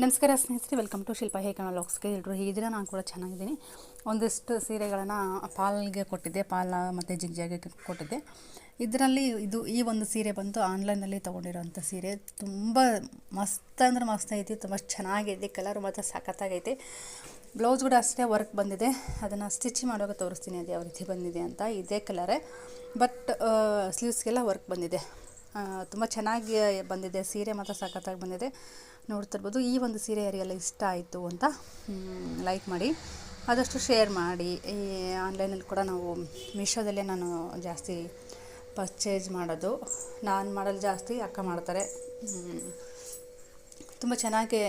ನಮಸ್ಕಾರ ಸ್ನೇಹಿತರೆ, welcome to ಶಿಲ್ಪ ಹೇಕಣ ಲಾಕ್ಸ್ಗೆ. ಎಲ್ಲರೂ ಹೇಗಿದ್ದೀರಾ? ನಾನು ಕೂಡ ಚೆನ್ನಾಗಿದ್ದೀನಿ. ಒಂದಿಷ್ಟು ಸೀರೆಗಳನ್ನು ಪಾಲ್ಗೆ ಕೊಟ್ಟಿದ್ದೆ, ಪಾಲ ಮತ್ತು ಜಿಗ್ಜಾಗೆ ಕೊಟ್ಟಿದ್ದೆ. ಇದರಲ್ಲಿ ಈ ಒಂದು ಸೀರೆ ಬಂದು ಆನ್ಲೈನಲ್ಲಿ ತೊಗೊಂಡಿರೋಂಥ ಸೀರೆ. ತುಂಬ ಮಸ್ತ್ ಅಂದ್ರೆ ಮಸ್ತ್ ಐತಿ, ತುಂಬ ಚೆನ್ನಾಗಿದೆ. ಕಲರ್ ಮಾತ್ರ ಸಖತ್ತಾಗೈತೆ. ಬ್ಲೌಸ್ ಕೂಡ ಅಷ್ಟೇ ವರ್ಕ್ ಬಂದಿದೆ. ಅದನ್ನು ಸ್ಟಿಚ್ ಮಾಡುವಾಗ ತೋರಿಸ್ತೀನಿ ಅದು ಯಾವ ರೀತಿ ಬಂದಿದೆ ಅಂತ. ಇದೇ ಕಲರೇ, ಬಟ್ ಸ್ಲೀವ್ಸ್ಗೆಲ್ಲ ವರ್ಕ್ ಬಂದಿದೆ. ತುಂಬ ಚೆನ್ನಾಗಿ ಬಂದಿದೆ. ಸೀರೆ ಮಾತ್ರ ಸಖತ್ತಾಗಿ ಬಂದಿದೆ. ನೋಡ್ತಿರ್ಬೋದು. ಈ ಒಂದು ಸೀರೆ ಯಾರಿಗೆಲ್ಲ ಇಷ್ಟ ಆಯಿತು ಅಂತ ಲೈಕ್ ಮಾಡಿ, ಆದಷ್ಟು ಶೇರ್ ಮಾಡಿ. ಈ ಆನ್ಲೈನಲ್ಲಿ ಕೂಡ ನಾವು ಮೀಶೋದಲ್ಲೇ ನಾನು ಜಾಸ್ತಿ ಪರ್ಚೇಸ್ ಮಾಡೋದು. ನಾನು ಮಾಡೋದು ಜಾಸ್ತಿ, ಅಕ್ಕ ಮಾಡ್ತಾರೆ. ತುಂಬ ಚೆನ್ನಾಗಿ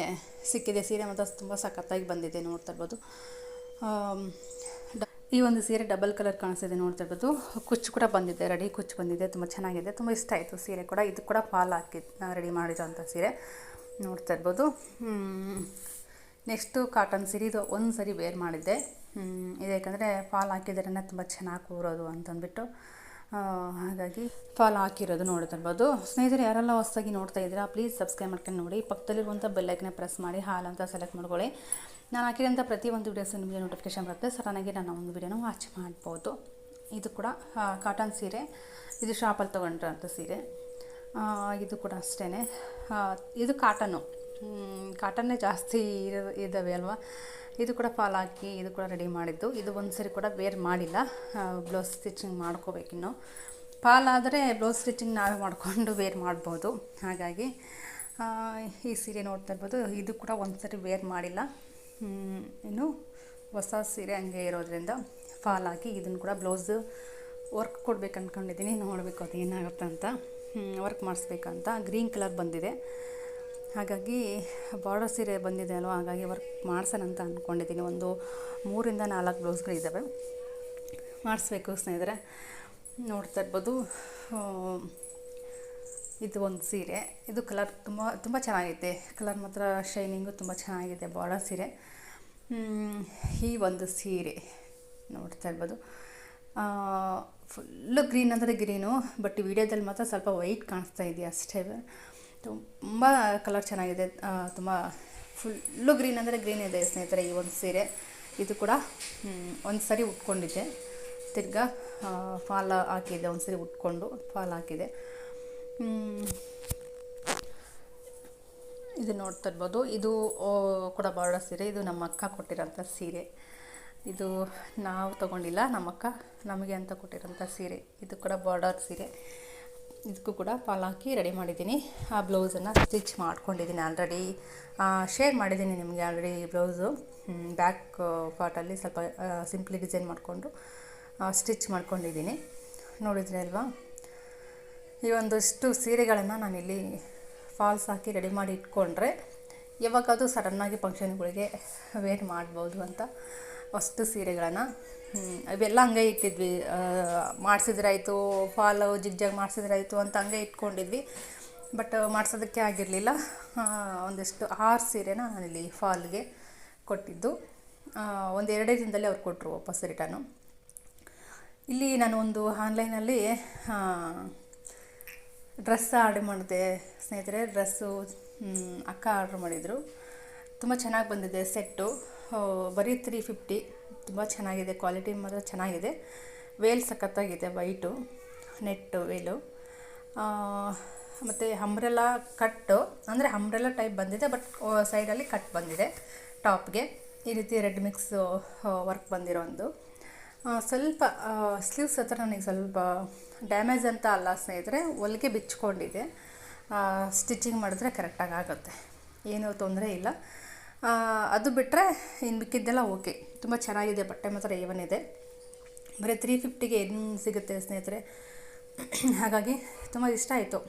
ಸಿಕ್ಕಿದೆ. ಸೀರೆ ಮಾತ್ರ ತುಂಬ ಸಖತ್ತಾಗಿ ಬಂದಿದೆ. ನೋಡ್ತಿರ್ಬೋದು. ಈ ಒಂದು ಸೀರೆ ಡಬಲ್ ಕಲರ್ ಕಾಣಿಸ್ತಿದೆ. ನೋಡ್ತಿರ್ಬೋದು. ಕುಚ್ಚು ಕೂಡ ಬಂದಿದೆ, ರೆಡಿ ಕುಚ್ಚು ಬಂದಿದೆ. ತುಂಬ ಚೆನ್ನಾಗಿದೆ, ತುಂಬ ಇಷ್ಟ ಆಯಿತು ಸೀರೆ ಕೂಡ. ಇದು ಕೂಡ ಫಾಲ್ ಹಾಕಿ ರೆಡಿ ಮಾಡಿರೋಂಥ ಸೀರೆ. ನೋಡ್ತಾ ಇರ್ಬೋದು. ನೆಕ್ಸ್ಟು ಕಾಟನ್ ಸೀರೆ. ಇದು ಒಂದು ಸರಿ ವೇರ್ ಮಾಡಿದ್ದೆ. ಯಾಕಂದರೆ ಫಾಲ್ ಹಾಕಿದ್ರೇ ತುಂಬ ಚೆನ್ನಾಗಿ ಕೂರೋದು ಅಂತಂದ್ಬಿಟ್ಟು ಹಾಗಾಗಿ ಫಾಲ್ ಹಾಕಿರೋದು. ನೋಡ್ತಾ ಇರ್ಬೋದು. ಸ್ನೇಹಿತರೆ, ಯಾರೆಲ್ಲ ಹೊಸದಾಗಿ ನೋಡ್ತಾ ಇದ್ದೀರಾ ಪ್ಲೀಸ್ ಸಬ್ಸ್ಕ್ರೈಬ್ ಮಾಡ್ಕೊಂಡು ನೋಡಿ. ಪಕ್ಕದಲ್ಲಿರುವಂಥ ಬೆಲ್ಲೈಕನ್ನ ಪ್ರೆಸ್ ಮಾಡಿ ಹಾಲ್ ಅಂತ ಸೆಲೆಕ್ಟ್ ಮಾಡ್ಕೊಳ್ಳಿ. ನಾನು ಹಾಕಿರೋಂಥ ಪ್ರತಿಯೊಂದು ವೀಡಿಯೋಸ್ ನಿಮಗೆ ನೋಟಿಫಿಕೇಶನ್ ಬರುತ್ತೆ. ಸಡನ್ನಾಗಿ ನಾನು ಒಂದು ವೀಡಿಯೋನ ವಾಚ್ ಮಾಡ್ಬೋದು. ಇದು ಕೂಡ ಕಾಟನ್ ಸೀರೆ. ಇದು ಶಾಪಲ್ಲಿ ತೊಗೊಂಡಿರೋಂಥ ಸೀರೆ. ಇದು ಕೂಡ ಅಷ್ಟೇ. ಇದು ಕಾಟನ್ನೇ ಜಾಸ್ತಿ ಇದ್ದಾವೆ ಅಲ್ವಾ. ಇದು ಕೂಡ ಫಾಲ್ ಹಾಕಿ ಇದು ಕೂಡ ರೆಡಿ ಮಾಡಿದ್ದು. ಇದು ಒಂದು ಸರಿ ಕೂಡ ವೇರ್ ಮಾಡಿಲ್ಲ. ಬ್ಲೌಸ್ ಸ್ಟಿಚಿಂಗ್ ಮಾಡ್ಕೋಬೇಕಿನ್ನು. ಫಾಲ್ ಆದರೆ ಬ್ಲೌಸ್ ಸ್ಟಿಚಿಂಗ್ ನಾವೇ ಮಾಡಿಕೊಂಡು ವೇರ್ ಮಾಡ್ಬೋದು. ಹಾಗಾಗಿ ಈ ಸೀರೆ ನೋಡ್ತಾ ಇರ್ಬೋದು. ಇದು ಕೂಡ ಒಂದು ಸರಿ ವೇರ್ ಮಾಡಿಲ್ಲ. ಇನ್ನು ಹೊಸ ಸೀರೆ ಹಂಗೆ ಇರೋದ್ರಿಂದ ಫಾಲ್ ಹಾಕಿ ಇದನ್ನು ಕೂಡ ಬ್ಲೌಸು ವರ್ಕ್ ಕೊಡ್ಬೇಕು ಅಂದ್ಕೊಂಡಿದ್ದೀನಿ. ನೋಡಬೇಕು ಅದು ಏನಾಗುತ್ತೆ ಅಂತ. ವರ್ಕ್ ಮಾಡಿಸ್ಬೇಕಂತ. ಗ್ರೀನ್ ಕಲರ್ ಬಂದಿದೆ. ಹಾಗಾಗಿ ಬಾರ್ಡರ್ ಸೀರೆ ಬಂದಿದೆ ಅಲ್ವ, ಹಾಗಾಗಿ ವರ್ಕ್ ಮಾಡ್ಸೋಣ ಅಂತ ಅಂದ್ಕೊಂಡಿದ್ದೀನಿ. ಒಂದು 3 ಇಂದ 4 ಬ್ಲೌಸ್ಗಳಿದ್ದಾವೆ, ಮಾಡಿಸ್ಬೇಕು ಸ್ನೇಹಿತರೆ. ನೋಡ್ತಾ ಇರ್ಬೋದು. ಇದು ಒಂದು ಸೀರೆ. ಇದು ಕಲರ್ ತುಂಬ ಚೆನ್ನಾಗಿದೆ. ಕಲರ್ ಮಾತ್ರ ಶೈನಿಂಗು ತುಂಬ ಚೆನ್ನಾಗಿದೆ. ಬಾರ್ಡರ್ ಸೀರೆ. ಈ ಒಂದು ಸೀರೆ ನೋಡ್ತಾ ಇರ್ಬೋದು. ಫುಲ್ಲು ಗ್ರೀನ್ ಅಂದರೆ ಗ್ರೀನು, ಬಟ್ ವಿಡಿಯೋದಲ್ಲಿ ಮಾತ್ರ ಸ್ವಲ್ಪ ವೈಟ್ ಕಾಣಿಸ್ತಾ ಇದೆಯಾ ಅಷ್ಟೇ. ತುಂಬ ಕಲರ್ ಚೆನ್ನಾಗಿದೆ. ತುಂಬ ಫುಲ್ಲು ಗ್ರೀನ್ ಅಂದರೆ ಗ್ರೀನ್ ಇದೆ ಸ್ನೇಹಿತರೆ ಈ ಒಂದು ಸೀರೆ. ಇದು ಕೂಡ ಒಂದು ಸರಿ ಉಟ್ಕೊಂಡಿದ್ದೆ, ತಿರ್ಗಾ ಫಾಲ್ ಹಾಕಿದ್ದೆ. ಒಂದು ಸರಿ ಉಟ್ಕೊಂಡು ಫಾಲ್ ಹಾಕಿದೆ. ಇದು ನೋಡ್ತಾ ಇರ್ಬೋದು. ಇದು ಕೂಡ ಬಾರ್ಡರ್ ಸೀರೆ. ಇದು ನಮ್ಮ ಅಕ್ಕ ಕೊಟ್ಟಿರೋಂಥ ಸೀರೆ. ಇದು ನಾವು ತೊಗೊಂಡಿಲ್ಲ, ನಮ್ಮ ಅಕ್ಕ ನಮಗೆ ಅಂತ ಕೊಟ್ಟಿರೋಂಥ ಸೀರೆ. ಇದು ಕೂಡ ಬಾರ್ಡರ್ ಸೀರೆ. ಇದಕ್ಕೂ ಕೂಡ ಫಾಲ್ ಹಾಕಿ ರೆಡಿ ಮಾಡಿದ್ದೀನಿ. ಆ ಬ್ಲೌಸನ್ನು ಸ್ಟಿಚ್ ಮಾಡ್ಕೊಂಡಿದ್ದೀನಿ ಆಲ್ರೆಡಿ. ಶೇರ್ ಮಾಡಿದ್ದೀನಿ ನಿಮಗೆ ಆಲ್ರೆಡಿ ಬ್ಲೌಸು. ಬ್ಯಾಕ್ ಪಾರ್ಟಲ್ಲಿ ಸ್ವಲ್ಪ ಸಿಂಪ್ಲಿ ಡಿಸೈನ್ ಮಾಡಿಕೊಂಡು ಸ್ಟಿಚ್ ಮಾಡ್ಕೊಂಡಿದ್ದೀನಿ. ನೋಡಿದರೆ ಅಲ್ವಾ. ಈ ಒಂದಷ್ಟು ಸೀರೆಗಳನ್ನು ನಾನಿಲ್ಲಿ ಫಾಲ್ಸ್ ಹಾಕಿ ರೆಡಿ ಮಾಡಿ ಇಟ್ಕೊಂಡ್ರೆ ಯಾವಾಗಾದರೂ ಸಡನ್ನಾಗಿ ಫಂಕ್ಷನ್ಗಳಿಗೆ ವೇರ್ ಮಾಡ್ಬೋದು ಅಂತ ಅಷ್ಟು ಸೀರೆಗಳನ್ನು ಇವೆಲ್ಲ ಹಂಗೆ ಇಟ್ಟಿದ್ವಿ. ಮಾಡಿಸಿದ್ರಾಯ್ತು, ಫಾಲು ಜಿಗ್ಜಾಗ್ ಮಾಡಿಸಿದ್ರಾಯ್ತು ಅಂತ ಹಂಗೆ ಇಟ್ಕೊಂಡಿದ್ವಿ. ಬಟ್ ಮಾಡಿಸೋದಕ್ಕೆ ಆಗಿರಲಿಲ್ಲ. ಒಂದಿಷ್ಟು 6 ಸೀರೆನ ನಾನಿಲ್ಲಿ ಫಾಲ್ಗೆ ಕೊಟ್ಟಿದ್ದು. 1-2 ದಿನದಲ್ಲಿ ಅವ್ರು ಕೊಟ್ಟರು ವಾಪಸ್ ರಿಟರ್ನು. ಇಲ್ಲಿ ನಾನು ಒಂದು ಆನ್ಲೈನಲ್ಲಿ ಡ್ರೆಸ್ ಆರ್ಡ್ರ್ ಮಾಡಿದೆ ಸ್ನೇಹಿತರೆ. ಡ್ರೆಸ್ಸು ಅಕ್ಕ ಆರ್ಡ್ರ್ ಮಾಡಿದರು. ತುಂಬ ಚೆನ್ನಾಗಿ ಬಂದಿದೆ ಸೆಟ್ಟು. ಬರೀ 350. ತುಂಬ ಚೆನ್ನಾಗಿದೆ. ಕ್ವಾಲಿಟಿ ಮಾತ್ರ ಚೆನ್ನಾಗಿದೆ. ವೇಲ್ ಸಖತ್ತಾಗಿದೆ. ವೈಟು ನೆಟ್ಟು ವೇಲು. ಮತ್ತು ಅಂಬ್ರೆಲಾ ಕಟ್ಟು ಅಂದರೆ ಅಂಬ್ರೆಲಾ ಟೈಪ್ ಬಂದಿದೆ, ಬಟ್ ಸೈಡಲ್ಲಿ ಕಟ್ ಬಂದಿದೆ ಟಾಪ್ಗೆ. ಈ ರೀತಿ ರೆಡ್ ಮಿಕ್ಸ್ ವರ್ಕ್ ಬಂದಿರೋ ಒಂದು. ಸ್ವಲ್ಪ ಸ್ಲೀವ್ಸ್ ಹತ್ರ ನನಗೆ ಸ್ವಲ್ಪ ಡ್ಯಾಮೇಜ್ ಅಂತ ಅಲ್ಲ ಸ್ನೇಹಿತರೆ, ಹೊಲಿಗೆ ಬಿಚ್ಕೊಂಡಿದೆ. ಸ್ಟಿಚಿಂಗ್ ಮಾಡಿದ್ರೆ ಕರೆಕ್ಟಾಗಿ ಆಗುತ್ತೆ, ಏನೂ ತೊಂದರೆ ಇಲ್ಲ. ಅದು ಬಿಟ್ಟರೆ ಇನ್ನು ಮಿಕ್ಕಿದ್ದೆಲ್ಲ ಓಕೆ. ತುಂಬ ಚೆನ್ನಾಗಿದೆ. ಬಟ್ಟೆ ಮಾತ್ರ ಏವನಿದೆ. ಬರೀ 350ಗೆ ಏನು ಸಿಗುತ್ತೆ ಸ್ನೇಹಿತರೆ. ಹಾಗಾಗಿ ತುಂಬ ಇಷ್ಟ ಆಯಿತು.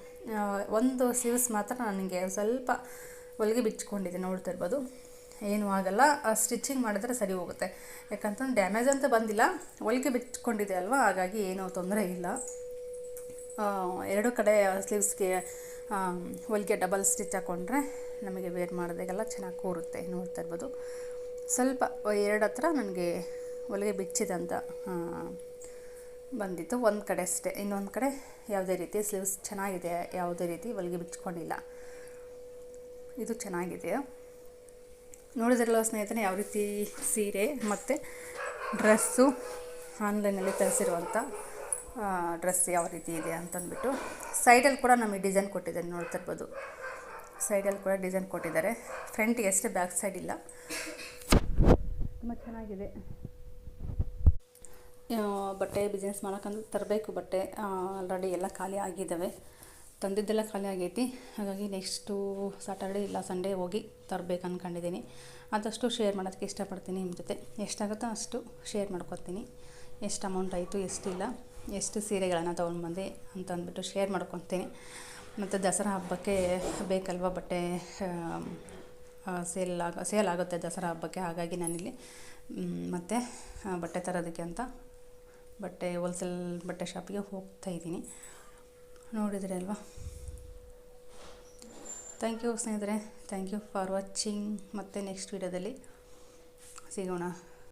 ಒಂದು ಸ್ಲೀವ್ಸ್ ಮಾತ್ರ ನನಗೆ ಸ್ವಲ್ಪ ಹೊಲಿಗೆ ಬಿಚ್ಕೊಂಡಿದೆ. ನೋಡ್ತಾ ಇರ್ಬೋದು. ಏನೂ ಆಗಲ್ಲ, ಸ್ಟಿಚಿಂಗ್ ಮಾಡಿದ್ರೆ ಸರಿ ಹೋಗುತ್ತೆ. ಯಾಕಂತಂದ್ರೆ ಡ್ಯಾಮೇಜ್ ಅಂತ ಬಂದಿಲ್ಲ, ಹೊಲಿಗೆ ಬಿಚ್ಕೊಂಡಿದೆ ಅಲ್ವಾ, ಹಾಗಾಗಿ ಏನೂ ತೊಂದರೆ ಇಲ್ಲ. 2 ಕಡೆ ಸ್ಲೀವ್ಸ್ಗೆ ಹೊಲಿಗೆ ಡಬಲ್ ಸ್ಟಿಚ್ ಹಾಕ್ಕೊಂಡ್ರೆ ನಮಗೆ ವೇರ್ ಮಾಡಿದಾಗೆಲ್ಲ ಚೆನ್ನಾಗಿ ಕೂರುತ್ತೆ. ನೋಡ್ತಾ ಇರ್ಬೋದು. ಸ್ವಲ್ಪ 2 ಹತ್ರ ನನಗೆ ಹೊಲಿಗೆ ಬಿಚ್ಚಿದಂತ ಬಂದಿತ್ತು. ಒಂದು ಕಡೆ ಅಷ್ಟೇ, ಇನ್ನೊಂದು ಕಡೆ ಯಾವುದೇ ರೀತಿ ಸ್ಲೀವ್ಸ್ ಚೆನ್ನಾಗಿದೆ, ಯಾವುದೇ ರೀತಿ ಹೊಲಿಗೆ ಬಿಚ್ಕೊಂಡಿಲ್ಲ. ಇದು ಚೆನ್ನಾಗಿದೆ. ನೋಡಿದ್ರಲ್ಲ ಸ್ನೇಹಿತರೆ ಯಾವ ರೀತಿ ಸೀರೆ ಮತ್ತು ಡ್ರೆಸ್ಸು ಆನ್ಲೈನಲ್ಲಿ ತರಿಸಿರುವಂಥ ಡ್ರೆಸ್ ಯಾವ ರೀತಿ ಇದೆ ಅಂತಂದ್ಬಿಟ್ಟು. ಸೈಡಲ್ಲಿ ಕೂಡ ನಮಗೆ ಡಿಸೈನ್ ಕೊಟ್ಟಿದ್ದಾರೆ, ನೋಡ್ತಾ ಇರ್ಬೋದು. ಸೈಡಲ್ಲಿ ಕೂಡ ಡಿಸೈನ್ ಕೊಟ್ಟಿದ್ದಾರೆ. ಫ್ರಂಟಿಗೆ ಅಷ್ಟೇ, ಬ್ಯಾಕ್ ಸೈಡ್ ಇಲ್ಲ. ತುಂಬ ಚೆನ್ನಾಗಿದೆ. ಬಟ್ಟೆ ಬಿಸ್ನೆಸ್ ಮಾಡೋಕ್ಕಂದ್ರೆ ತರಬೇಕು ಬಟ್ಟೆ. ಆಲ್ರೆಡಿ ಎಲ್ಲ ಖಾಲಿ ಆಗಿದ್ದಾವೆ, ತಂದಿದ್ದೆಲ್ಲ ಖಾಲಿ ಆಗೈತಿ. ಹಾಗಾಗಿ ನೆಕ್ಸ್ಟು ಸಾಟರ್ಡೆ ಇಲ್ಲ ಸಂಡೇ ಹೋಗಿ ತರಬೇಕು ಅಂದ್ಕೊಂಡಿದ್ದೀನಿ. ಆದಷ್ಟು ಶೇರ್ ಮಾಡೋದಕ್ಕೆ ಇಷ್ಟಪಡ್ತೀನಿ ನಿಮ್ಮ ಜೊತೆ. ಎಷ್ಟಾಗುತ್ತೋ ಅಷ್ಟು ಶೇರ್ ಮಾಡ್ಕೊತೀನಿ. ಎಷ್ಟು ಅಮೌಂಟ್ ಆಯಿತು, ಎಷ್ಟಿಲ್ಲ, ಎಷ್ಟು ಸೀರೆಗಳನ್ನು ತೊಗೊಂಡು ಬಂದೆ ಅಂತ ಅಂದ್ಬಿಟ್ಟು ಶೇರ್ ಮಾಡ್ಕೊತೀನಿ. ಮತ್ತು ದಸರಾ ಹಬ್ಬಕ್ಕೆ ಬೇಕಲ್ವ ಬಟ್ಟೆ, ಸೇಲ್ ಆಗುತ್ತೆ ದಸರಾ ಹಬ್ಬಕ್ಕೆ. ಹಾಗಾಗಿ ನಾನಿಲ್ಲಿ ಮತ್ತು ಬಟ್ಟೆ ತರೋದಕ್ಕೆ ಅಂತ ಹೋಲ್ಸೇಲ್ ಬಟ್ಟೆ ಶಾಪಿಗೆ ಹೋಗ್ತಾಯಿದ್ದೀನಿ. ನೋಡಿದ್ರಿ ಅಲ್ವಾ. ಥ್ಯಾಂಕ್ ಯು ಸ್ನೇಹಿತರೆ, ಥ್ಯಾಂಕ್ ಯು ಫಾರ್ ವಾಚಿಂಗ್. ಮತ್ತು ನೆಕ್ಸ್ಟ್ ವೀಡಿಯೋದಲ್ಲಿ ಸಿಗೋಣ.